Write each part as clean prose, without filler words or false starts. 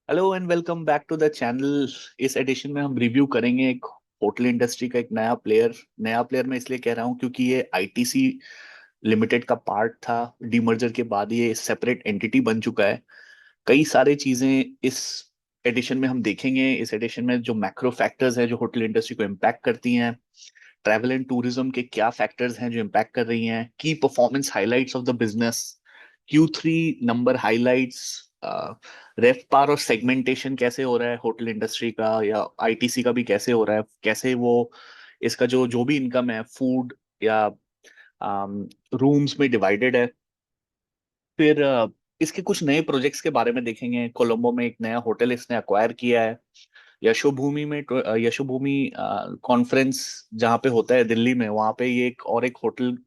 Hello and welcome back to the channel. इस edition में हम रिव्यू करेंगे एक होटल इंडस्ट्री का एक नया प्लेयर मैं इसलिए कह रहा हूँ क्योंकि ये आईटीसी लिमिटेड का पार्ट था। डीमर्जर के बाद ये सेपरेट एंटिटी बन चुका है। कई सारी चीजें इस एडिशन में हम देखेंगे। इस एडिशन में जो मैक्रो फैक्टर्स हैं जो होटल इंडस्ट्री को इम्पैक्ट करती हैं, ट्रैवल एंड टूरिज्म के क्या फैक्टर्स हैं जो इम्पैक्ट कर रही हैं, की performance highlights of the business, Q3 number highlights, RevPAR और सेगमेंटेशन कैसे हो रहा है होटल इंडस्ट्री का या आईटीसी का भी कैसे हो रहा है, कैसे वो इसका जो जो भी इनकम है फूड या रूम्स में डिवाइडेड है। फिर इसके कुछ नए प्रोजेक्ट्स के बारे में देखेंगे। कोलंबो में एक नया होटल इसने अक्वायर किया है। यशोभूमि कॉन्फ्रेंस जहाँ पे होता है दिल्ली में, वहाँ पे ये एक होटल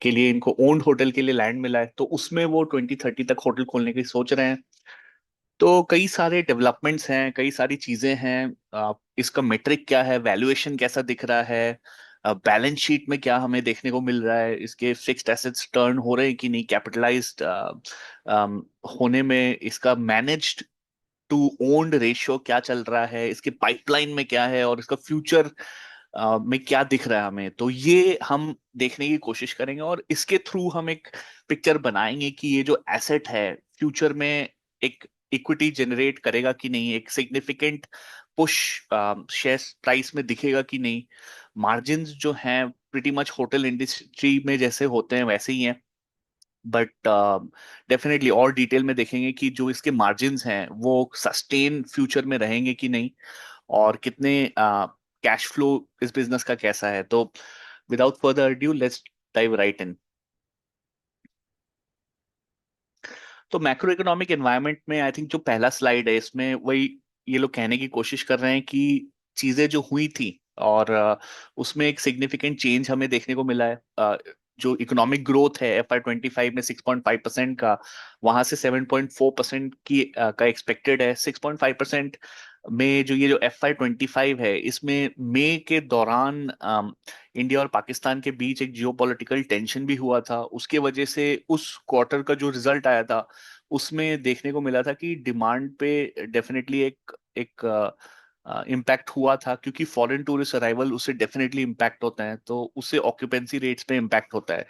के लिए इनको ओन्ड होटल के लिए लैंड मिला है, तो उसमें वो 2030 तक होटल खोलने की सोच रहे हैं। तो कई सारे डेवलपमेंट्स हैं, कई सारी चीजें हैं। इसका मेट्रिक क्या है, वैल्यूएशन कैसा दिख रहा है, बैलेंस शीट में क्या हमें देखने को मिल रहा है, इसके फिक्स्ड एसेट्स टर्न हो रहे हैं कि नहीं, कैपिटलाइज्ड होने में इसका मैनेज्ड टू ओन्ड रेशियो क्या चल रहा है, इसके पाइपलाइन में क्या है और इसका फ्यूचर में क्या दिख रहा है हमें। तो ये हम देखने की कोशिश करेंगे और इसके थ्रू हम एक पिक्चर बनाएंगे कि ये जो एसेट है फ्यूचर में एक इक्विटी जनरेट करेगा कि नहीं, एक सिग्निफिकेंट पुश शेयर प्राइस में दिखेगा कि नहीं। मार्जिन्स जो हैं प्रीटी मच होटल इंडस्ट्री में जैसे होते हैं वैसे ही हैं, बट डेफिनेटली और डिटेल में देखेंगे कि जो इसके मार्जिन्स हैं वो सस्टेन फ्यूचर में रहेंगे कि नहीं, और कितने कैश फ्लो इस बिजनेस का कैसा है। तो without further due let's dive right in. तो मैक्रो इकोनॉमिक एनवायरनमेंट में आई थिंक जो पहला स्लाइड है इसमें वही ये लोग कहने की कोशिश कर रहे हैं कि चीजें जो हुई थी और उसमें एक सिग्निफिकेंट चेंज हमें देखने को मिला है। जो इकोनॉमिक ग्रोथ है FY25 में 6.5% का, वहां से 7.4% की का एक्सपेक्टेड है। 6.5% में जो ये जो FY25 है इसमें मई के दौरान इंडिया और पाकिस्तान के बीच एक जियोपॉलिटिकल टेंशन भी हुआ था। उसके वजह से उस क्वार्टर का जो रिजल्ट आया था उसमें देखने को मिला था कि डिमांड पे डेफिनेटली एक एक इम्पैक्ट हुआ था, क्योंकि फॉरेन टूरिस्ट अराइवल उससे डेफिनेटली इम्पैक्ट होता है, तो उससे ऑक्यूपेंसी रेट्स पे इम्पैक्ट होता है।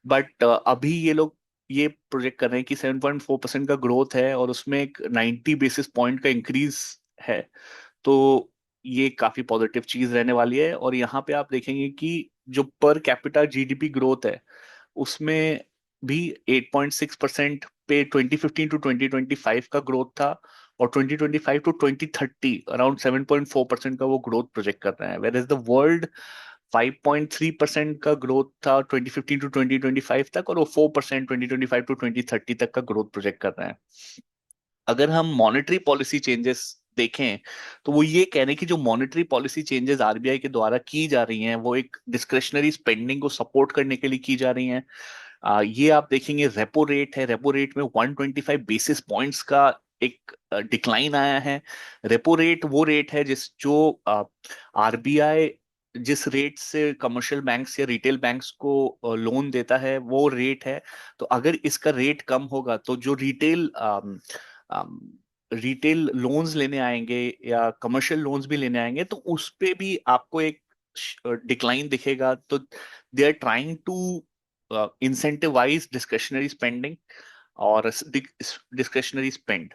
बट अभी ये लोग ये प्रोजेक्ट कर रहे हैं कि 7.4% का ग्रोथ है और उसमें एक 90 बेसिस पॉइंट का इंक्रीज है। तो ये काफी पॉजिटिव चीज रहने वाली है। और यहाँ पे आप देखेंगे कि जो पर कैपिटा जीडीपी ग्रोथ है उसमें भी 8.6% पे 2015 टू 2025 का ग्रोथ था, और 2025 टू 2030 अराउंड 7.4% का वो ग्रोथ प्रोजेक्ट कर रहे हैं, वेर एज द वर्ल्ड 5.3% का ग्रोथ था 2015 टू 2025 तक, और वो 4% 2025 टू 2030 तक का ग्रोथ प्रोजेक्ट कर रहे हैं। अगर हम मॉनेटरी पॉलिसी चेंजेस देखें तो वो ये कह रहे हैं कि जो मॉनेटरी पॉलिसी चेंजेस आरबीआई के द्वारा की जा रही हैं वो एक डिस्क्रेशनरी स्पेंडिंग को सपोर्ट करने के लिए की जा रही हैं। ये आप देखेंगे रेपो रेट है, रेपो रेट में 125 बेसिस पॉइंट्स का एक डिक्लाइन आया है। रेपो रेट वो रेट है जिस जो आरबीआई जिस रेट से कमर्शियल बैंक्स या रिटेल बैंक्स को लोन देता है वो रेट है। तो अगर इसका रेट कम होगा तो जो रिटेल लोन्स लेने आएंगे या कमर्शियल लोन्स भी लेने आएंगे तो उस पे भी आपको एक डिक्लाइन दिखेगा। तो they are trying to incentivise discretionary spending और डिस्क्रेशनरी स्पेंड।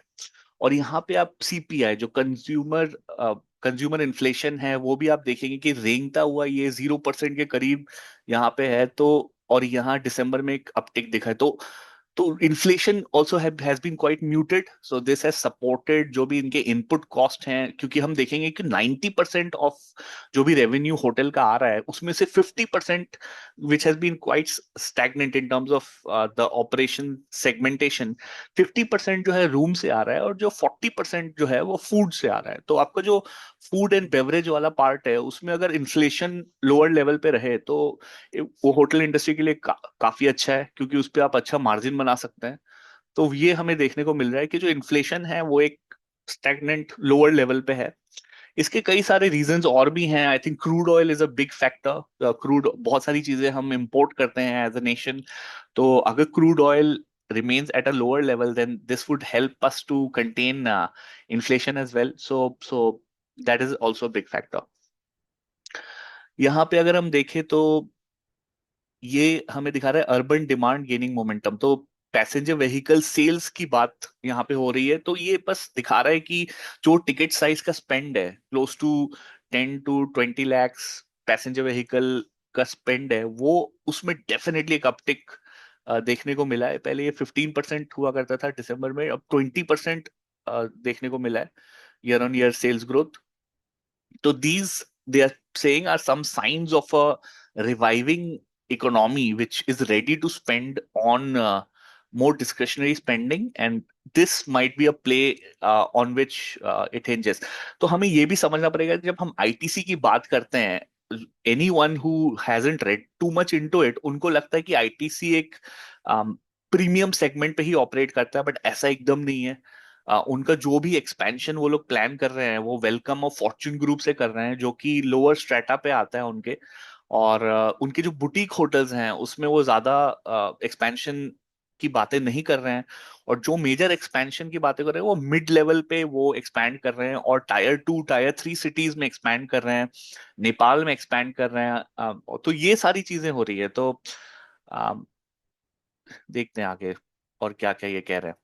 और यहाँ पे आप सीपीआई जो कंज्यूमर इन्फ्लेशन है वो भी आप देखेंगे कि रेंगता हुआ ये 0% के करीब यहाँ पे है। तो और यहाँ दिसंबर में एक अपटिक दिखा है। तो inflation also has been quite muted, so this has supported जो भी इनके इनपुट कॉस्ट हैं, क्योंकि हम देखेंगे कि 90% ऑफ जो भी रेवेन्यू होटल का आ रहा है उसमें से 50% which has been quite stagnant in terms of the operation segmentation, 50% जो है रूम से आ रहा है और जो 40% जो है वो फूड से आ रहा है। तो आपका जो फूड एंड बेवरेज वाला पार्ट है उसमें अगर इन्फ्लेशन लोअर लेवल पे रहे तो वो होटल इंडस्ट्री के लिए काफी अच्छा है, क्योंकि उस पर आप अच्छा मार्जिन बना सकते हैं। तो ये हमें देखने को मिल रहा है कि जो इन्फ्लेशन है वो एक स्टैग्नेंट लोअर लेवल पे है। इसके कई सारे रीजंस और भी हैं। I think crude oil is a big factor. Crude बहुत सारी चीजें हम इंपोर्ट करते हैं एज अ नेशन। तो अगर crude oil remains at a lower level, then this would help us to contain inflation as well. So that is also a big factor. यहाँ पे अगर हम देखें तो ये हमें दिखा रहा है अर्बन डिमांड गेनिंग मोमेंटम। तो पैसेंजर व्हीकल सेल्स की बात यहाँ पे हो रही है, तो ये बस दिखा रहा है कि जो टिकट साइज का स्पेंड है, close to 10 to 20 lakhs passenger vehicle का स्पेंड है, वो उसमें डेफिनेटली एक अपटिक देखने को मिला है। पहले ये 15% हुआ करता था दिसंबर में, अब 20% देखने को मिला है year on year sales growth. So these they are saying are some signs of a reviving economy which is ready to spend on more discretionary spending, and this might be a play on which it hinges. तो हमें ये भी समझना पड़ेगा कि जब हम ITC की बात करते हैं, anyone who hasn't read too much into it, उनको लगता है कि आईटीसी एक प्रीमियम सेगमेंट पे ही ऑपरेट करता है, बट ऐसा एकदम नहीं है। उनका जो भी एक्सपेंशन वो लोग प्लान कर रहे हैं, वो वेलकम और फॉर्च्यून ग्रुप से कर रहे हैं, जो कि लोअर स्ट्रेटा पे आता है उनके। और उनके जो बुटीक होटल्स हैं उसमें वो ज्यादा एक्सपेंशन की बातें नहीं कर रहे हैं, और जो मेजर एक्सपेंशन की बातें कर रहे हैं वो मिड लेवल पे वो एक्सपैंड कर रहे हैं, और टायर 2 टायर 3 सिटीज में एक्सपैंड कर रहे हैं, नेपाल में एक्सपैंड कर रहे हैं। तो ये सारी चीजें हो रही है। तो अ, देखते हैं आगे और क्या क्या ये कह रहे हैं।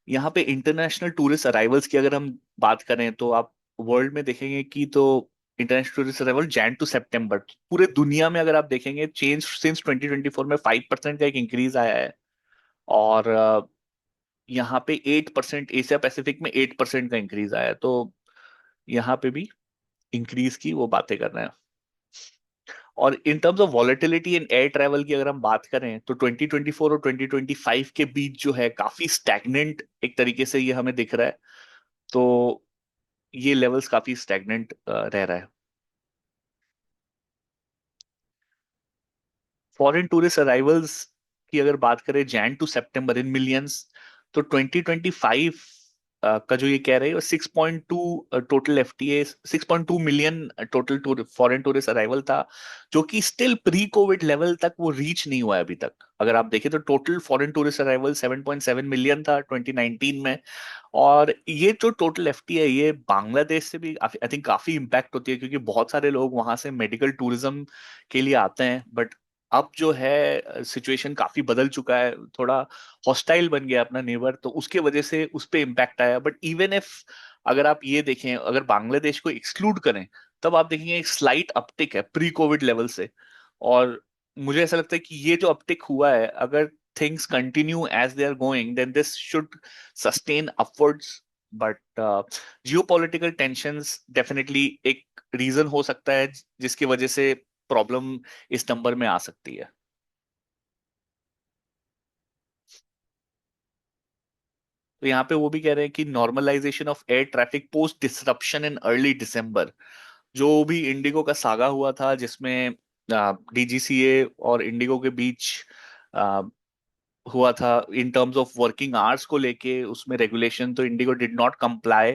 यहाँ पे इंटरनेशनल टूरिस्ट अराइवल्स की अगर हम बात करें तो आप वर्ल्ड में देखेंगे कि तो international tourist arrival Jan to सितंबर पूरे दुनिया में अगर आप देखेंगे, चेंज सिंस 2024 में 5% का एक इंक्रीज आया है। और यहाँ पे 8%, एशिया पैसिफिक में 8% का इंक्रीज आया है। तो यहाँ पे भी इंक्रीज की वो बातें कर रहे हैं। और इन terms of volatility in air travel की अगर हम बात करें तो 2024 और 2025 के बीच जो है काफी स्टैग्नेंट एक तरीके से ये हमें दिख रहा है। तो ये लेवल्स काफी स्टैग्नेंट रह रहा है। फॉरेन टूरिस्ट अराइवल्स की अगर बात करें Jan to September in millions, तो 2025 का जो ये कह रहे हैं 6.2 total FTA, 6.2 million total foreign tourist arrival था, जो कि स्टिल प्री कोविड लेवल तक वो रीच नहीं हुआ है अभी तक। अगर आप देखें तो total foreign tourist arrival 7.7 million था 2019 में। और ये जो टोटल एफटी है ये बांग्लादेश से भी आई थिंक काफी इम्पैक्ट होती है, क्योंकि बहुत सारे लोग वहां से मेडिकल टूरिज्म के लिए आते हैं। बट अब जो है सिचुएशन काफी बदल चुका है, थोड़ा हॉस्टाइल बन गया अपना नेबर, तो उसके वजह से उस पे इम्पैक्ट आया। बट इवन इफ अगर आप ये देखें, अगर बांग्लादेश को एक्सक्लूड करें, तब आप देखेंगे एक स्लाइट अपटिक है प्री कोविड लेवल से। और मुझे ऐसा लगता है कि ये जो अपटिक हुआ है, अगर things continue as they are going, then this should sustain upwards. But geopolitical tensions definitely एक रीजन हो सकता है जिसकी वजह से प्रॉब्लम इस नंबर में आ सकती है। तो यहाँ पे वो भी कह रहे हैं कि normalisation of air traffic post disruption in early December, जो भी इंडिगो का सागा हुआ था जिसमें डीजीसीए और इंडिगो के बीच हुआ था in terms of working hours को लेके, उसमें रेगुलेशन तो IndiGo did not comply,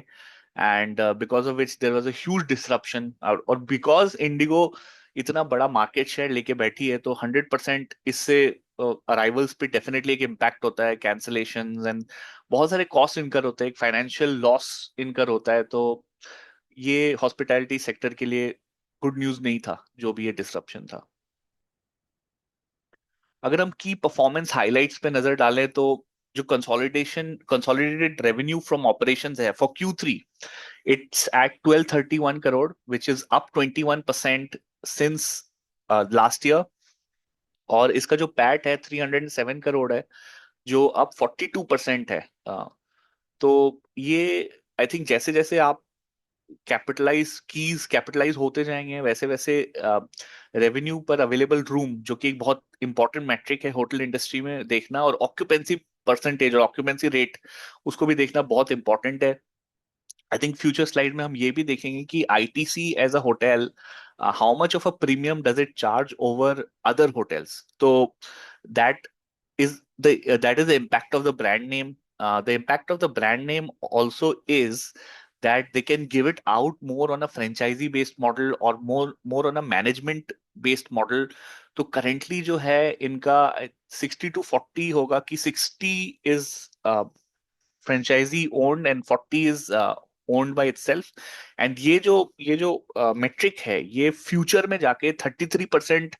and because of which there was a huge disruption. और बिकॉज इंडिगो इतना बड़ा मार्केट शेयर लेके बैठी है, तो 100% इससे अराइवल्स पे डेफिनेटली एक इम्पैक्ट होता है, कैंसलेशन एंड बहुत सारे कॉस्ट इनकर होते हैं, एक फाइनेंशियल लॉस इनकर होता है। तो ये हॉस्पिटैलिटी सेक्टर के लिए गुड न्यूज नहीं था जो भी ये डिसरप्शन था। अगर हम की परफॉर्मेंस हाइलाइट्स पे नजर डालें तो जो कंसोलिडेटेड रेवेन्यू फ्रॉम ऑपरेशंस है for Q3, it's at 1231 crore which is up 21% since last year. और इसका जो पैट है 307 करोड़ है, जो अप 42% है। तो ये आई थिंक जैसे जैसे आप कैपिटलाइज होते जाएंगे, वैसे वैसे रेवेन्यू पर अवेलेबल रूम, जो कि एक बहुत इंपॉर्टेंट मैट्रिक है होटल इंडस्ट्री में देखना, और ऑक्यूपेंसी परसेंटेज और ऑक्यूपेंसी रेट, उसको भी देखना बहुत इंपॉर्टेंट है। आई थिंक फ्यूचर स्लाइड में हम ये भी देखेंगे कि ITC as a hotel, how much of a premium does it charge over other hotels. तो that that is the impact of the brand name. The impact of the brand name also is that they can give it out more on a franchisee based model or more on a management based model. तो currently जो है इनका 60-40 होगा कि 60 is franchisee owned and 40 is owned by itself. And ये जो metric है ये फ्यूचर में जाके 33%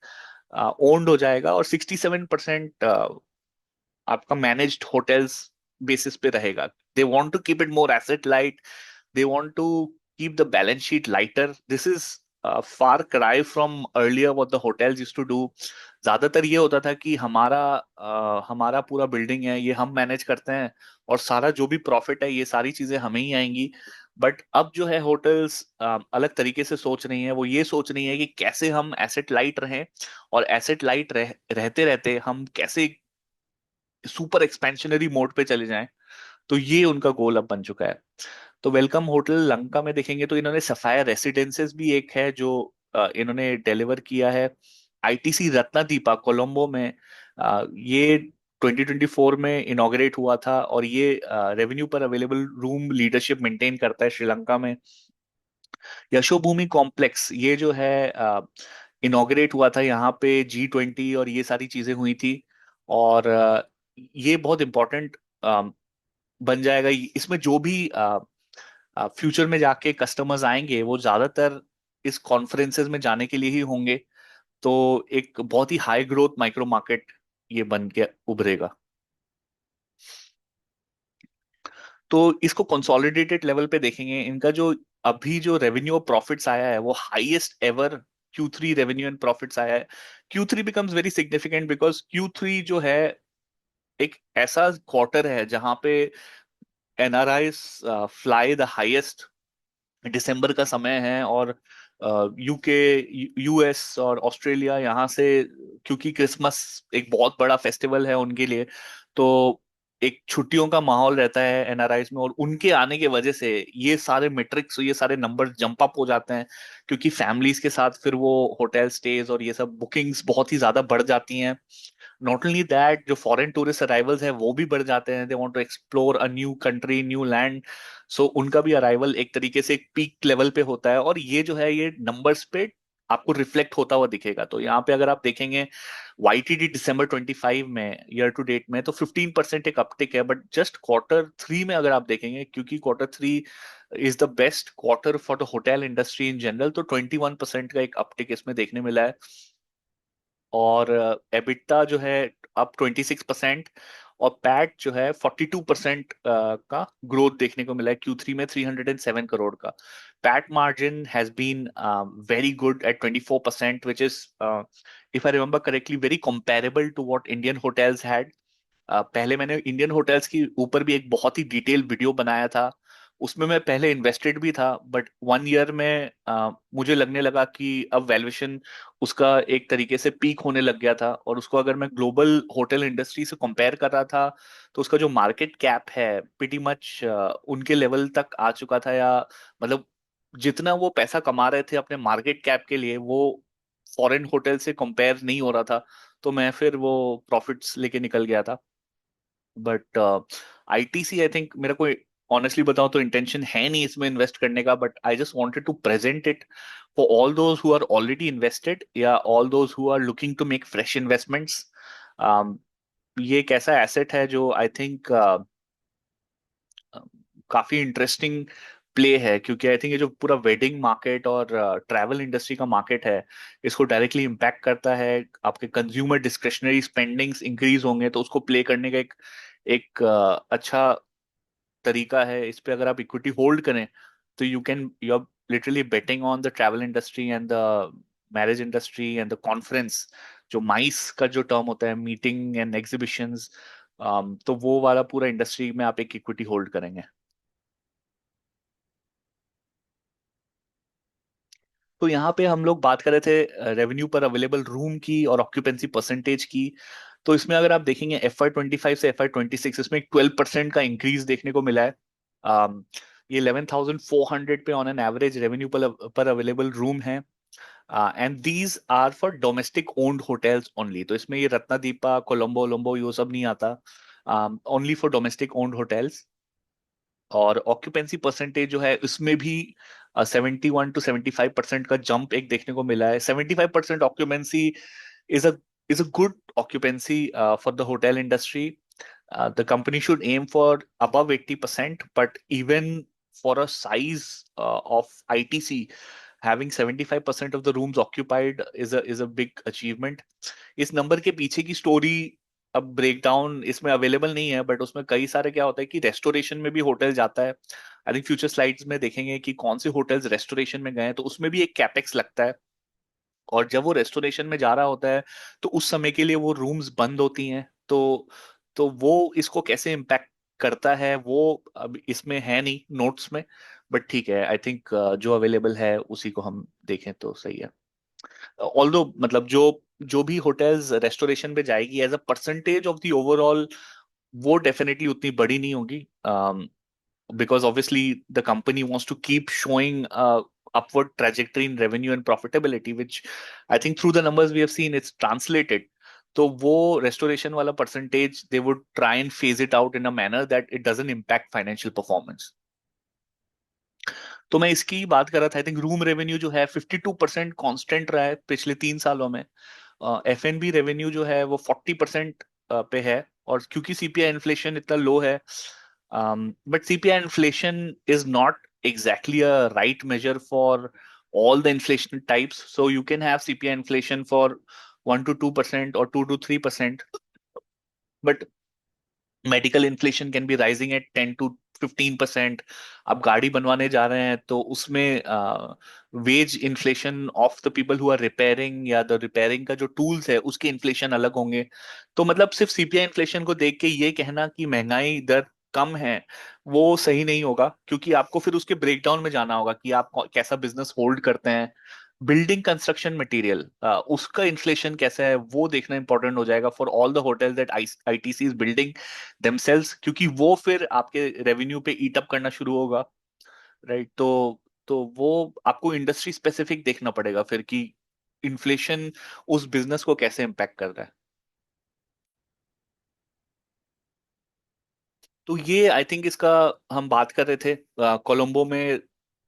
ओन्ड हो जाएगा और 67% आपका मैनेज्ड होटल्स बेसिस पे रहेगा। They want to keep it more asset light, they want to keep the balance sheet lighter. This is far cry from earlier what the hotels used to do. ज्यादातर ये होता था कि हमारा पूरा building है, ये हम मैनेज करते हैं और सारा जो भी प्रॉफिट है ये सारी चीजें हमें ही आएंगी। बट अब जो है होटल्स अलग तरीके से सोच रही हैं। वो ये सोच रही है कि कैसे हम एसेट लाइट रहें, और एसेट लाइट रहते रहते हम कैसे सुपर एक्सपेंशनरी मोड पे चले जाएं। तो ये उनका गोल अब बन चुका है। तो वेलकम होटल लंका में देखेंगे तो इन्होंने सफायर रेसिडेंसेस भी एक है जो इन्होंने डिलीवर किया है। आईटीसी रत्नादीपा कोलंबो में ये 2024 में इनॉग्रेट हुआ था, और ये revenue per available room leadership maintain करता है श्रीलंका में। यशोभूमि कॉम्प्लेक्स ये जो है इनॉग्रेट हुआ था, यहाँ पे G20 और ये सारी चीजें हुई थी। और ये बहुत इंपॉर्टेंट बन जाएगा। इसमें जो भी फ्यूचर में जाके कस्टमर्स आएंगे वो ज्यादातर इस कॉन्फ्रेंसेस में जाने के लिए ही होंगे। तो एक बहुत ही हाई ग्रोथ माइक्रो मार्केट ये बन के उभरेगा। तो इसको कंसोलिडेटेड लेवल पे देखेंगे, इनका जो अभी जो रेवेन्यू और प्रॉफिट्स आया है वो highest ever Q3 revenue and profits आया है। Q3 becomes very significant because Q3 जो है एक ऐसा क्वार्टर है जहां पे एनआरआई फ्लाई द हाईएस्ट। दिसंबर का समय है और यूके, यूएस और ऑस्ट्रेलिया यहाँ से, क्योंकि क्रिसमस एक बहुत बड़ा फेस्टिवल है उनके लिए, तो एक छुट्टियों का माहौल रहता है एनआरआईज में, और उनके आने की वजह से ये सारे मेट्रिक्स, ये सारे नंबर जंप अप हो जाते हैं। क्योंकि फैमिलीज के साथ फिर वो होटल स्टेज और ये सब बुकिंग्स बहुत ही ज्यादा बढ़ जाती हैं। नॉट ओनली दैट, जो फॉरेन टूरिस्ट अराइवल्स है वो भी बढ़ जाते हैं। They want to explore a new country, new land. So उनका भी अराइवल एक तरीके से एक पीक लेवल पे होता है, और ये जो है ये नंबर्स पे आपको रिफ्लेक्ट होता हुआ दिखेगा। तो यहाँ पे अगर आप देखेंगे YTD दिसंबर 25 में ईयर टू डेट में तो 15% एक अपटिक है। बट जस्ट Q3 में अगर आप देखेंगे, क्योंकि Q3 is the best quarter for the hotel industry in general, तो 21% का एक अपटिक इसमें देखने मिला है। और एबिटा जो है अब 26%, और पैट जो है 42% का ग्रोथ देखने को मिला है Q3 में 307 करोड़ का। PAT margin has been very good at 24%, which is if I remember correctly very comparable to what Indian hotels had. पहले मैंने इंडियन होटल्स की ऊपर भी एक बहुत ही डिटेल वीडियो बनाया था। उसमें मैं पहले इन्वेस्टेड भी था, बट 1 ईयर में मुझे लगने लगा कि अब वैल्यूएशन उसका एक तरीके से पीक होने लग गया था, और उसको अगर मैं ग्लोबल होटल इंडस्ट्री से कंपेयर कर रहा था तो उसका जो मार्केट कैप है प्रीटी मच उनके लेवल तक आ चुका था। या मतलब जितना वो पैसा कमा रहे थे अपने मार्केट कैप के लिए, वो फॉरेन होटल से कंपेयर नहीं हो रहा था। तो मैं फिर वो प्रॉफिट्स लेके निकल गया था। बट आईटीसी आई थिंक, मेरा कोई ऑनेस्टली बताऊं तो इंटेंशन है नहीं इसमें इन्वेस्ट करने का, but I just wanted to present it for all those who are already invested या all those who are looking to make fresh investments. ये एक ऐसा एसेट है जो आई थिंक काफी इंटरेस्टिंग प्ले है, क्योंकि आई थिंक ये जो पूरा वेडिंग मार्केट और ट्रैवल इंडस्ट्री का मार्केट है इसको डायरेक्टली इम्पैक्ट करता है। आपके कंज्यूमर डिस्क्रिशनरी स्पेंडिंग्स इंक्रीज होंगे तो उसको प्ले करने का एक एक अच्छा तरीका है। इस पे अगर आप इक्विटी होल्ड करें तो you are literally betting on the travel industry and the marriage industry and the conference, जो माइस का जो टर्म होता है, मीटिंग एंड एग्जीबिशंस। तो वो वाला पूरा इंडस्ट्री में आप एक इक्विटी होल्ड करेंगे। तो यहाँ पे हम लोग बात कर रहे थे रेवेन्यू पर अवेलेबल रूम की और ऑक्यूपेंसी परसेंटेज की। तो इसमें अगर आप देखेंगे FY25 से FY26 इसमें एक 12% का इंक्रीज देखने को मिला है। ये 11,400 पे on an average revenue per available room है। And these are for domestic owned hotels only. तो इसमें ये रत्नादीपा, कोलंबो ओलंबो ये सब नहीं आता, only for domestic owned hotels. और ऑक्यूपेंसी परसेंटेज जो है उसमें भी 71 to 75% का जंप एक देखने को मिला है। 75% occupancy is a good occupancy for the hotel industry, the company should aim for above 80%, but even for a size of ITC, having 75% of the rooms occupied is a big achievement. इस number के पीछे की story अब breakdown इसमें available नहीं है, but उसमें कई सारे क्या होता है कि रेस्टोरेशन में भी होटल जाता है। आई थिंक फ्यूचर स्लाइड्स में देखेंगे कि कौन से होटल्स रेस्टोरेशन में गए हैं, तो उसमें भी एक कैपेक्स लगता है। और जब वो रेस्टोरेशन में जा रहा होता है तो उस समय के लिए वो रूम्स बंद होती हैं। तो वो इसको कैसे इम्पैक्ट करता है वो अब इसमें है नहीं नोट्स में, बट ठीक है। आई थिंक जो अवेलेबल है उसी को हम देखें तो सही है। ऑल्दो मतलब जो जो भी होटल्स रेस्टोरेशन पे जाएगी as a percentage of the overall, वो डेफिनेटली उतनी बड़ी नहीं होगी, because obviously the company wants to keep showing upward trajectory in revenue and profitability, which I think through the numbers we have seen it's translated. तो वो restoration वाला percentage they would try and phase it out in a manner that it doesn't impact financial performance. तो मैं इसकी बात कर रहा था। आई थिंक रूम रेवेन्यू जो है 52% कांस्टेंट रहा है पिछले 3 सालों में। F&B रेवेन्यू जो है वो 40% पे है, और क्योंकि सीपीआई इन्फ्लेशन इतना लो है, but CPI inflation is not exactly a right measure for all the inflation types. So you can have CPI inflation for 1 to 2% or 2 to 3%, but medical inflation can be rising at 10 to 15%। आप गाड़ी बनवाने जा रहे हैं तो उसमें wage inflation of the people who are repairing, या the repairing का जो टूल्स है उसके इन्फ्लेशन अलग होंगे। तो मतलब सिर्फ सीपीआई इन्फ्लेशन को देख के ये कहना कि महंगाई दर कम है वो सही नहीं होगा, क्योंकि आपको फिर उसके ब्रेकडाउन में जाना होगा कि आप कैसा बिजनेस होल्ड करते हैं। बिल्डिंग कंस्ट्रक्शन मटेरियल उसका इन्फ्लेशन कैसा है वो देखना इंपॉर्टेंट हो जाएगा for all the hotels that ITC is building themselves, क्योंकि वो फिर आपके रेवेन्यू पे ईट अप करना शुरू होगा। राइट। तो वो आपको इंडस्ट्री स्पेसिफिक देखना पड़ेगा फिर कि इन्फ्लेशन उस बिजनेस को कैसे इम्पैक्ट कर रहा है। तो ये आई थिंक इसका हम बात कर रहे थे कोलंबो में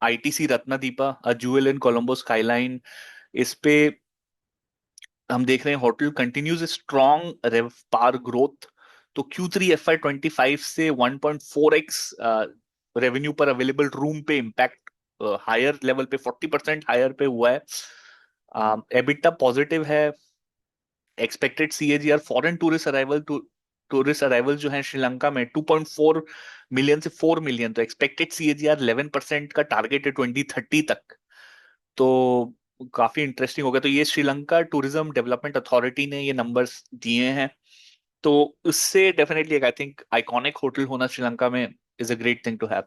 आईटीसी रत्नादीपा अ ज्यूल इन कोलंबो स्काईलाइन। इस पे हम देख रहे हैं होटल कंटिन्यूज स्ट्रॉन्ग रेवपार ग्रोथ। तो Q3 FY25 से 1.4x revenue per available room पे इम्पैक्ट हायर लेवल पे 40% हायर पे हुआ है। एबिटा पॉजिटिव है। Expected CAGR foreign tourist arrival जो है श्रीलंका में 2.4 मिलियन से 4 मिलियन, तो एक्सपेक्टेड सीएजीआर 11% का टारगेट है 2030 तक। तो काफी इंटरेस्टिंग हो गया। तो ये श्रीलंका टूरिज्म डेवलपमेंट अथॉरिटी ने ये नंबर्स दिए हैं। तो उससे definitely I think iconic hotel होना श्रीलंका में is a great thing to have.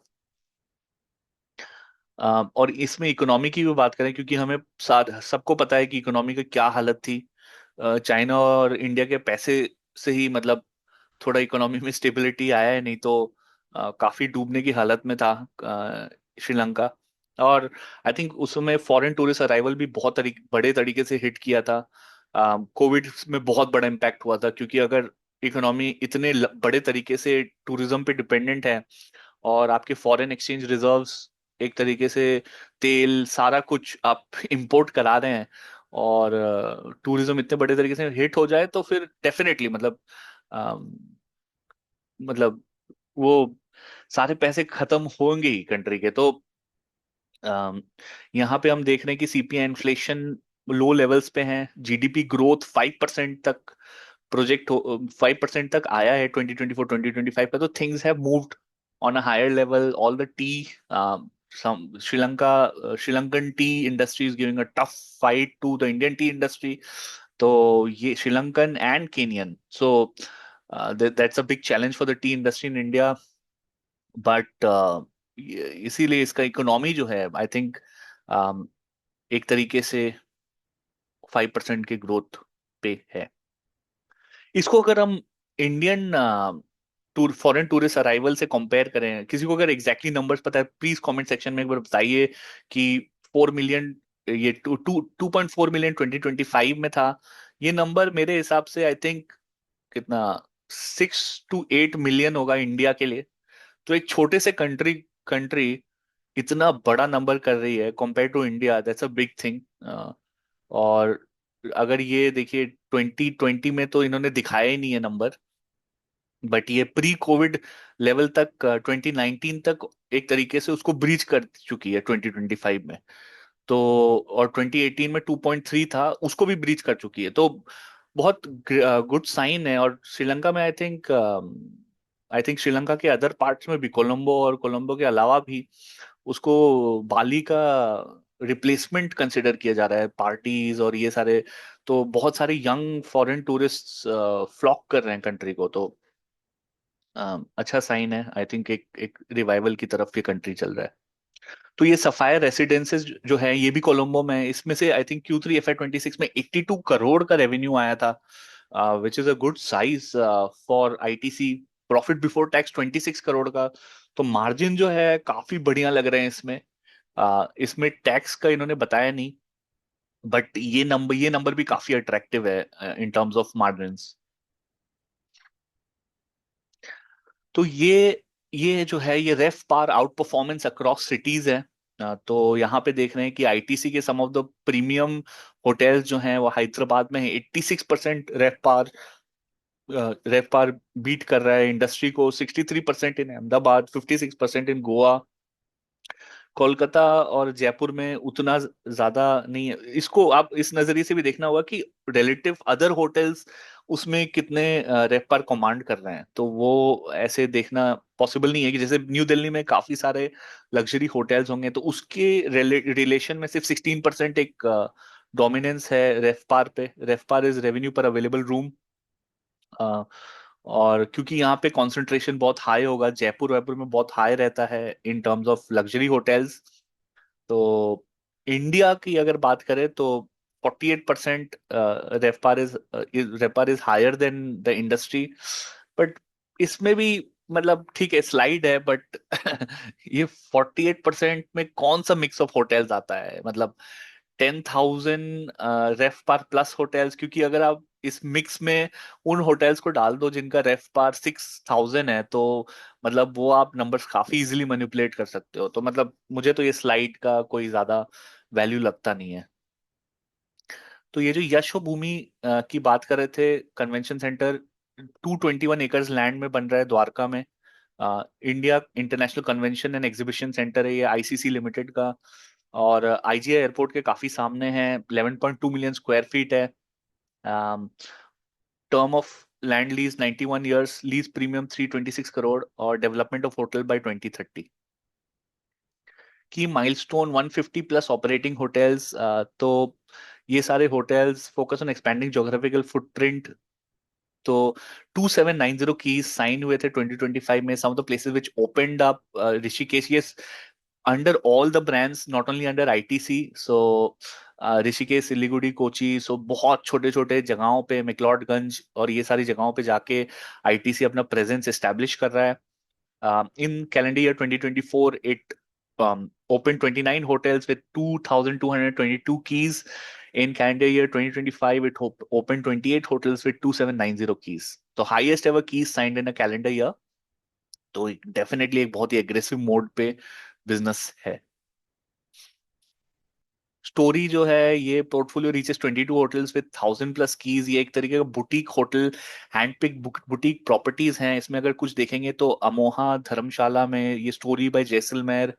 और इसमें इकोनॉमी की भी बात करें, क्योंकि हमें सबको पता है कि इकोनॉमी की क्या हालत थी। चाइना और इंडिया के पैसे से ही मतलब थोड़ा इकोनॉमी में स्टेबिलिटी आया है, नहीं तो काफी डूबने की हालत में था श्रीलंका। और आई थिंक उसमें फॉरेन टूरिस्ट अराइवल भी बहुत बड़े तरीके से हिट किया था। कोविड में बहुत बड़ा इम्पैक्ट हुआ था, क्योंकि अगर इकोनॉमी इतने बड़े तरीके से टूरिज्म पे डिपेंडेंट है और आपके फॉरेन एक्सचेंज रिजर्व्स एक तरीके से तेल सारा कुछ आप इंपोर्ट करा रहे हैं, और टूरिज्म इतने बड़े तरीके से हिट हो जाए तो फिर डेफिनेटली मतलब वो सारे पैसे खत्म होंगे ही कंट्री के। तो अम, यहाँ पे हम देख रहे हैं कि सीपीआई इन्फ्लेशन लो लेवल्स पे है। जीडीपी ग्रोथ 5% तक प्रोजेक्ट 5% तक आया है 2024-2025 का। तो things have moved on a higher level. All the tea Sri Lankan tea industry is giving a tough fight to the Indian tea industry. तो ये Sri Lankan and Kenyan, so that's a big challenge for the tea industry in India. But इसीलिए इसका economy जो है I think एक तरीके से 5% के ग्रोथ पे है। इसको अगर हम इंडियन फॉरेन टूरिस्ट अराइवल से कंपेयर करें, किसी को अगर एग्जैक्टली नंबर्स पता है प्लीज कमेंट सेक्शन में एक बार बताइए कि 4 मिलियन, ये 2.4 मिलियन 2025 में था। ये नंबर मेरे हिसाब से आई थिंक कितना 6 to 8 मिलियन होगा इंडिया के लिए। तो एक छोटे से कंट्री इतना बड़ा नंबर कर रही है compare to India, that's a big thing. और अगर ये देखिए 2020 में तो इन्होंने दिखाया ही नहीं है नंबर, बट ये प्री कोविड लेवल तक 2019 तक एक तरीके से उसको ब्रीच कर चुकी है 2025 में। तो और 2018 में 2.3 था, उसको भी ब्रीच कर चुकी है। तो बहुत गुड साइन है। और श्रीलंका में आई थिंक श्रीलंका के अदर पार्ट्स में भी, कोलंबो और कोलंबो के अलावा भी, उसको बाली का रिप्लेसमेंट कंसिडर किया जा रहा है, पार्टीज और ये सारे। तो बहुत सारे यंग फॉरेन टूरिस्ट फ्लॉक कर रहे हैं कंट्री को। तो अच्छा साइन है, आई थिंक एक एक रिवाइवल की तरफ ये कंट्री चल रहा है। तो ये सफायर रेसिडेंसेस जो है ये भी कोलंबो में है। इसमें से आई थिंक Q3 FY26 में 82 करोड़ का रेवेन्यू आया था, विच is a good size for ITC. Profit before tax 26 crore का। तो मार्जिन जो है काफी बढ़िया लग रहे हैं इसमें। इसमें टैक्स का इन्होंने बताया नहीं, बट ये नंबर भी काफी अट्रैक्टिव है इन टर्म्स ऑफ मार्जिन्स। तो ये जो है ये रेफ पार आउट परफॉर्मेंस अक्रॉस सिटीज है। तो यहाँ पे देख रहे हैं कि आईटीसी के सम ऑफ द प्रीमियम होटल्स जो हैं वो हैदराबाद में है। 86% रेफ पार बीट कर रहा है इंडस्ट्री को। 63% इन अहमदाबाद, 56% इन गोवा। कोलकाता और जयपुर में उतना ज्यादा नहीं है। इसको आप इस नजरिए से भी देखना होगा कि रिलेटिव अदर होटल्स उसमें कितने रेपपार कमांड कर रहे हैं। तो वो ऐसे देखना पॉसिबल नहीं है कि जैसे न्यू दिल्ली में काफी सारे लग्जरी होटल्स होंगे तो उसके रिलेशन में सिर्फ 16% एक डोमिनेंस है रेफपार पे। रेफपार is revenue per available room. और क्योंकि यहाँ पे कंसंट्रेशन बहुत हाई होगा, जयपुर वयपुर में बहुत हाई रहता है in terms of luxury hotels. तो इंडिया की अगर बात करें तो 48% RevPAR is higher than the industry. But इसमें भी मतलब ठीक है, स्लाइड है, बट ये 48% में कौन सा मिक्स ऑफ होटल्स आता है? मतलब 10,000 रेफ पार प्लस होटल्स, क्योंकि अगर आप इस मिक्स में उन होटल्स को डाल दो जिनका रेफ पार 6,000 है, तो मतलब वो आप नंबर्स काफी इजीली मैनिपुलेट कर सकते हो। तो मतलब मुझे तो ये स्लाइड का कोई ज्यादा वैल्यू लगता नहीं है। तो ये जो यशो भूमि की बात कर रहे थे, कन्वेंशन सेंटर 221 एकड़ लैंड में बन रहा है द्वारका में। India international convention and exhibition centre है ये, आईसीसी लिमिटेड का। और आईजीआई एयरपोर्ट के काफी सामने है। 11.2 मिलियन स्क्वायर फीट है। Term of land lease 91 years, lease premium 326 crore, और डेवलपमेंट ऑफ होटल बाय 2030। की माइलस्टोन 150 प्लस ऑपरेटिंग होटल्स। तो ये सारे hotels focus on expanding geographical footprint. तो 2790 कीज साइन हुए थे 2025 में। Some of the places which opened up, Rishikesh, ये under all the brands, not only under ITC. So Rishikesh, Siliguri, Kochi, so बहुत छोटे छोटे जगहों पे, मैक्लोडगंज और ये सारी जगहों पे जाके आईटीसी अपना प्रेजेंस एस्टेब्लिश कर रहा है। In calendar year 2024, it opened 29 hotels with 2,222 keys. In calendar year 2025, it opened 28 hotels with 2,790 keys. तो highest ever keys signed in a calendar year. तो डेफिनेटली एक बहुत ही एग्रेसिव मोड पे बिजनेस है। स्टोरी जो है, ये portfolio reaches 22 hotels with 1,000+ keys. ये एक तरीके का boutique hotel, hand pick boutique properties हैं। इसमें अगर कुछ देखेंगे तो अमोहा धर्मशाला में, ये story by Jaisalmer,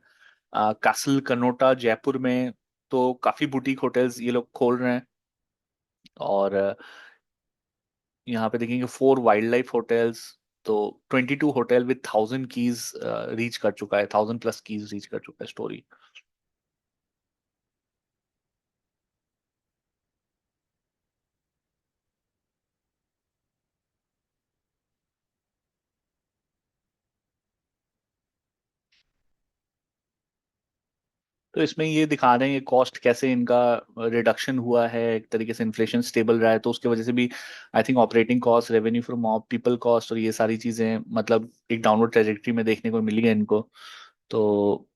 castle Kanota Jaipur में। तो काफी बुटीक होटल्स ये लोग खोल रहे हैं। और यहाँ पे देखेंगे 4 वाइल्ड लाइफ होटल्स। तो 22 होटल विद 1,000 कीज रीच कर चुका है, 1,000+ कीज रीच कर चुका है स्टोरी। तो इसमें ये दिखा रहे हैं ये कॉस्ट कैसे इनका रिडक्शन हुआ है। एक तरीके से इन्फ्लेशन स्टेबल रहा है, तो उसके वजह से भी I think operating cost, revenue from people cost और ये सारी चीजें मतलब एक डाउनवर्ड ट्रेजेक्टरी में देखने को मिली है इनको। तो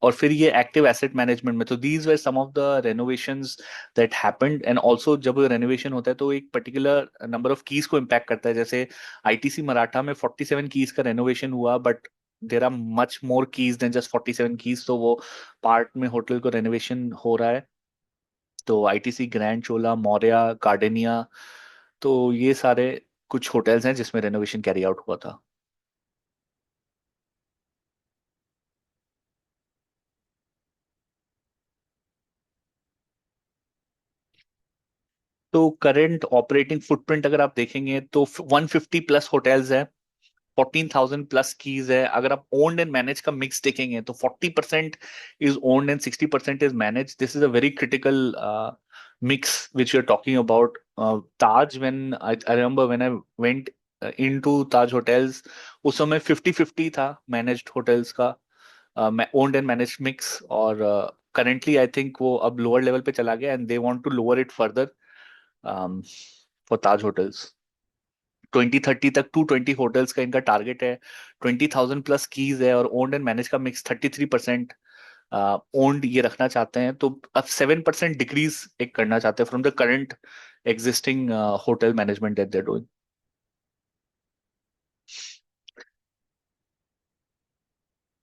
और फिर ये एक्टिव एसेट मैनेजमेंट में, तो these were some of the renovations that happened. And also जब रेनोवेशन होता है तो एक पर्टिकुलर नंबर ऑफ कीज को इम्पैक्ट करता है। जैसे आईटीसी मराठा में 47 कीज का रेनोवेशन हुआ, but there are much more keys than just 47 keys. तो वो पार्ट में होटल को रेनोवेशन हो रहा है। तो आईटीसी, ग्रैंड चोला, मौर्या, गार्डेनिया, तो ये सारे कुछ होटल्स हैं जिसमें रेनोवेशन कैरी आउट हुआ था। तो करंट ऑपरेटिंग फुटप्रिंट अगर आप देखेंगे तो 150 प्लस होटल्स है, 14,000 प्लस कीज है। अगर आप ओन्ड एंड मैनेज का मिक्स देखेंगे तो 40% is owned and 60% is manage. This is a very critical mix which you are talking about. Taj, when I remember when I went into Taj hotels, उस समय 50-50 था मैनेज्ड होटल्स का, ओन्ड एंड मैनेज्ड मिक्स। और currently I think वो अब lower level पे चला गया and they want to lower it further for Taj hotels. 2030 तक 220 होटल्स का इनका टारगेट है, 20,000 प्लस कीज है, और ओन्ड एंड मैनेज का मिक्स 33% ओन्ड ये रखना चाहते हैं। तो अब 7% डिक्रीज एक करना चाहते हैं from the current existing hotel management that they doing.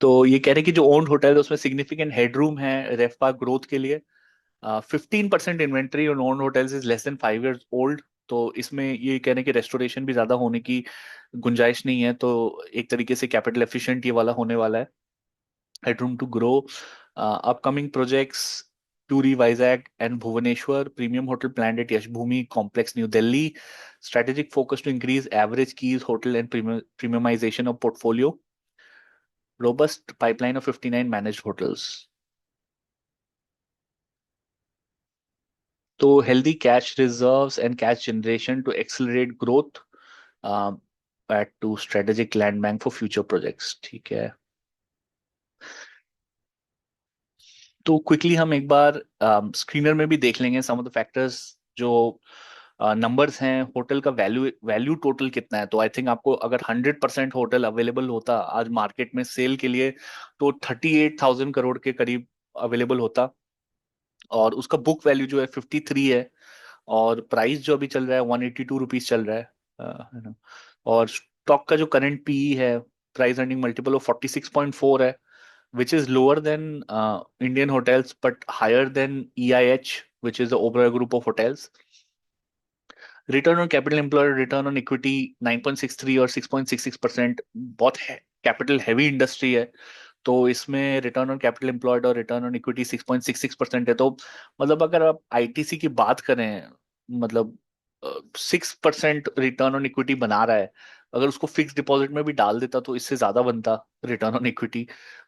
तो ये कह रहे हैं कि जो ओन्ड होटल है उसमें सिग्निफिकेंट हेडरूम है रेफपा ग्रोथ के लिए। 15% inventory on owned hotels is less than 5 years old. तो इसमें ये कह रहे हैं कि रेस्टोरेशन भी ज्यादा होने की गुंजाइश नहीं है, तो एक तरीके से कैपिटल एफिशिएंट ये वाला होने वाला है। headroom to grow. Upcoming projects: Puri, Vizag, and Bhubaneswar. Premium hotel planned at Yashbhumi Complex, New Delhi. Strategic focus to increase average keys, hotel, and premiumization of portfolio. Robust pipeline of 59 managed hotels. So healthy cash reserves and cash generation to accelerate growth. Um, Add to strategic land bank for future projects. ठीक है। तो quickly हम एक बार screener में भी देख लेंगे सम of the factors जो नंबर्स हैं। होटल का वैल्यू वैल्यू टोटल कितना है, तो आई थिंक आपको अगर 100% होटल अवेलेबल होता आज मार्केट में सेल के लिए, तो 38,000 करोड़ के करीब अवेलेबल होता। और उसका बुक वैल्यू जो है 53 है, और प्राइस जो अभी चल रहा है 182 रुपीज चल रहा है, है ना। और स्टॉक का जो करंट पीई है, प्राइस अर्निंग मल्टीपल, वो 46.4 है, which is lower than Indian hotels but higher than EIH, which is the Oberoi group of hotels. Return on capital employed, return on equity 9.63 और 6.66%। बहुत कैपिटल हैवी इंडस्ट्री है, तो इसमें return on capital employed और return on equity 6.66% है। तो मतलब अगर आप आईटीसी की बात करें, मतलब 6% रिटर्न ऑन इक्विटी बना रहा है, अगर उसको फिक्स डिपॉजिट में भी डाल देता तो इससे ज्यादा बनता रिटर्न ऑन इक्विटी।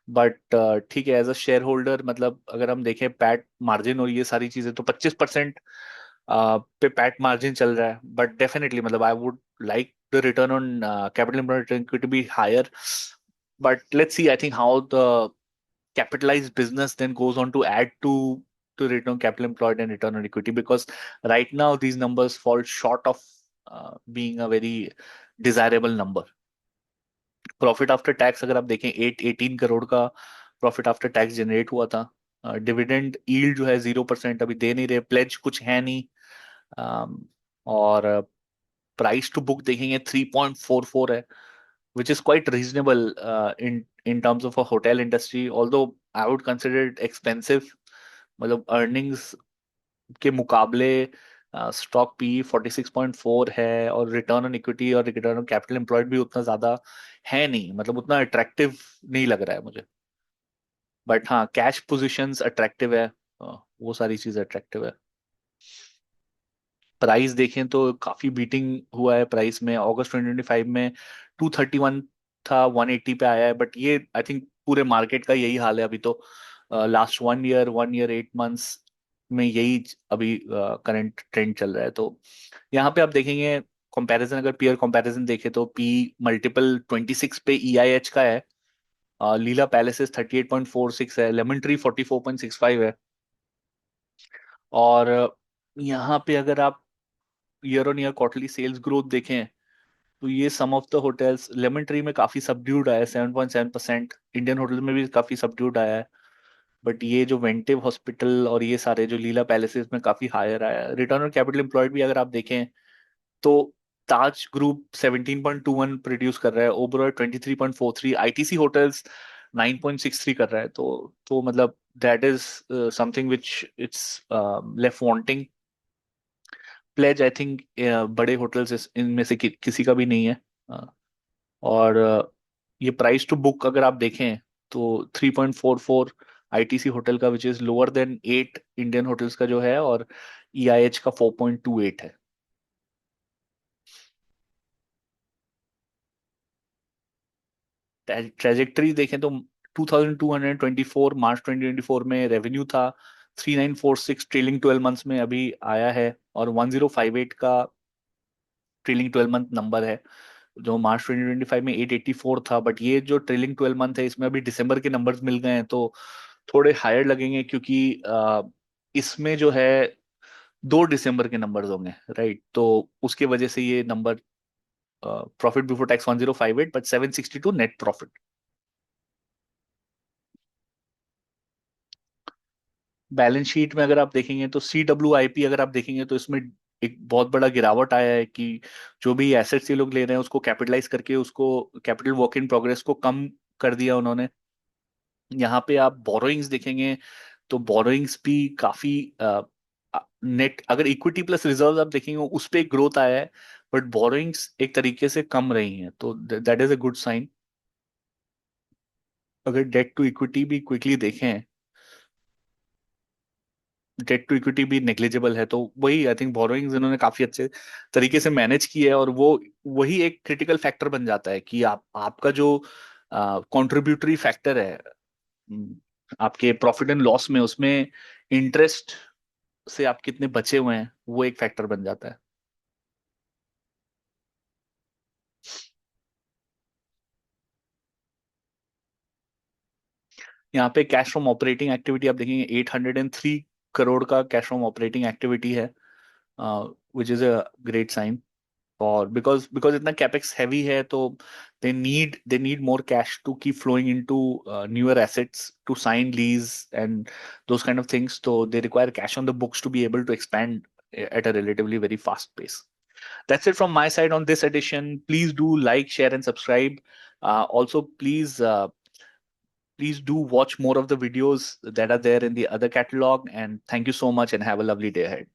बट ठीक है, एज अ शेयर होल्डर, मतलब अगर हम देखें पैट मार्जिन और ये सारी चीजें, तो 25% पे पैट मार्जिन चल रहा है। बट डेफिनेटली मतलब I would like the return on capital employed equity be higher. But let's see, I think, how the capitalized business then goes on to add to return on capital employed and return on equity, because right now these numbers fall short of being a very desirable number. Profit after tax अगर आप देखें 18 करोड़ का profit after tax generate हुआ था। Dividend yield जो है 0% अभी दे नहीं रहे, प्लेज कुछ है नहीं। और प्राइस टू बुक देखेंगे 3.44 है, which is quite reasonable in terms of a hotel industry, although I would consider it expensive। मतलब अर्निंग्स के मुकाबले स्टॉक पी 46.4 है, और रिटर्न ऑन इक्विटी और रिटर्न ऑन कैपिटल एम्प्लॉयड भी उतना ज्यादा है नहीं, मतलब उतना अट्रैक्टिव नहीं लग रहा है मुझे। बट हाँ, कैश पोजीशंस अट्रैक्टिव है, वो सारी चीज अट्रैक्टिव है। प्राइस देखें तो काफी बीटिंग हुआ है प्राइस में। अगस्त 2025 में 231 था, 180 पे आया है। बट ये आई थिंक पूरे मार्केट का यही हाल है अभी तो। लास्ट 1 ईयर 8 मंथ्स में यही अभी करंट ट्रेंड चल रहा है। तो यहाँ पे आप देखेंगे कंपैरिजन, अगर पीयर कंपैरिजन देखें तो पी मल्टीपल 26 पे EIH का है। लीला पैलेसेस 38.46 है, लेमन ट्री 44.65 है। और यहाँ पे अगर आप year on year quarterly sales growth देखें, तो ये some of the hotels, Lemon Tree में काफी सबड्यूड आया है 7.7%, इंडियन होटल में भी काफी सबड्यूड आया है। बट ये जो वेंटिव हॉस्पिटल और ये सारे जो लीला पैलेसेस में काफी हायर आया है। रिटर्न ऑन कैपिटल एम्प्लॉयड भी अगर आप देखें तो ताज ग्रुप 17.21 प्रोड्यूस कर रहा है, ओबरॉय 23.43, आईटीसी होटल्स 9.63 कर रहा है, तो मतलब that is something which it's left wanting. Pledge I think बड़े होटल्स इनमें से किसी का भी नहीं है। और ये प्राइस टू बुक अगर आप देखें तो 3.44 आईटीसी होटल का, which is lower than 8 Indian hotels का जो है, और ईआईएच का 4.28 है। ट्रेजेक्टरी देखें तो 2224 मार्च 2024 में रेवेन्यू था, 3946 ट्रेलिंग 12 मंथ्स में अभी आया है, और 1058 का ट्रेलिंग 12 मंथ नंबर है। जो मार्च 2025 में 884 था, बट ये जो ट्रेलिंग 12 मंथ है इसमें अभी दिसंबर के नंबर्स मिल गए हैं, तो थोड़े हायर लगेंगे, क्योंकि इसमें जो है 2 दिसंबर के नंबर्स होंगे, राइट? तो उसके वजह से ये number, profit before tax 1058 but 762 net profit. Balance sheet में अगर आप देखेंगे तो CWIP अगर आप देखेंगे तो इसमें एक बहुत बड़ा गिरावट आया है, कि जो भी एसेट्स ये लोग ले रहे हैं उसको कैपिटलाइज करके उसको कैपिटल वर्क इन प्रोग्रेस को कम कर दिया उन्होंने। यहाँ पे आप बोरोइंग्स देखेंगे तो बोरोइंग्स भी काफी नेट, अगर इक्विटी प्लस रिजर्व आप देखेंगे उस पे ग्रोथ आया है, बट बोरोइंग्स एक तरीके से कम रही हैं, तो that is a good sign. अगर डेट टू इक्विटी भी क्विकली देखें, डेट टू इक्विटी भी नेग्लिजिबल है, तो वही आई थिंक बोरोइंग्स इन्होंने काफी अच्छे तरीके से मैनेज की है, और वो वही एक क्रिटिकल फैक्टर बन जाता है कि आपका जो कंट्रीब्यूटरी फैक्टर है, हम्म, आपके प्रॉफिट एंड लॉस में, उसमें इंटरेस्ट से आप कितने बचे हुए हैं वो एक फैक्टर बन जाता है। यहाँ पे कैश फ्रॉम ऑपरेटिंग एक्टिविटी आप देखेंगे 803 करोड़ का कैश फ्रॉम ऑपरेटिंग एक्टिविटी है, which is a great sign. और बिकॉज इतना कैपेक्स हैवी है, तो they need more cash to keep flowing into newer assets, to sign lease and those kind of things, so they require cash on the books to be able to expand at a relatively very fast pace. That's it from my side on this edition. Please do like, share and subscribe. Also please do watch more of the videos that are there in the other catalog, and thank you so much and have a lovely day ahead.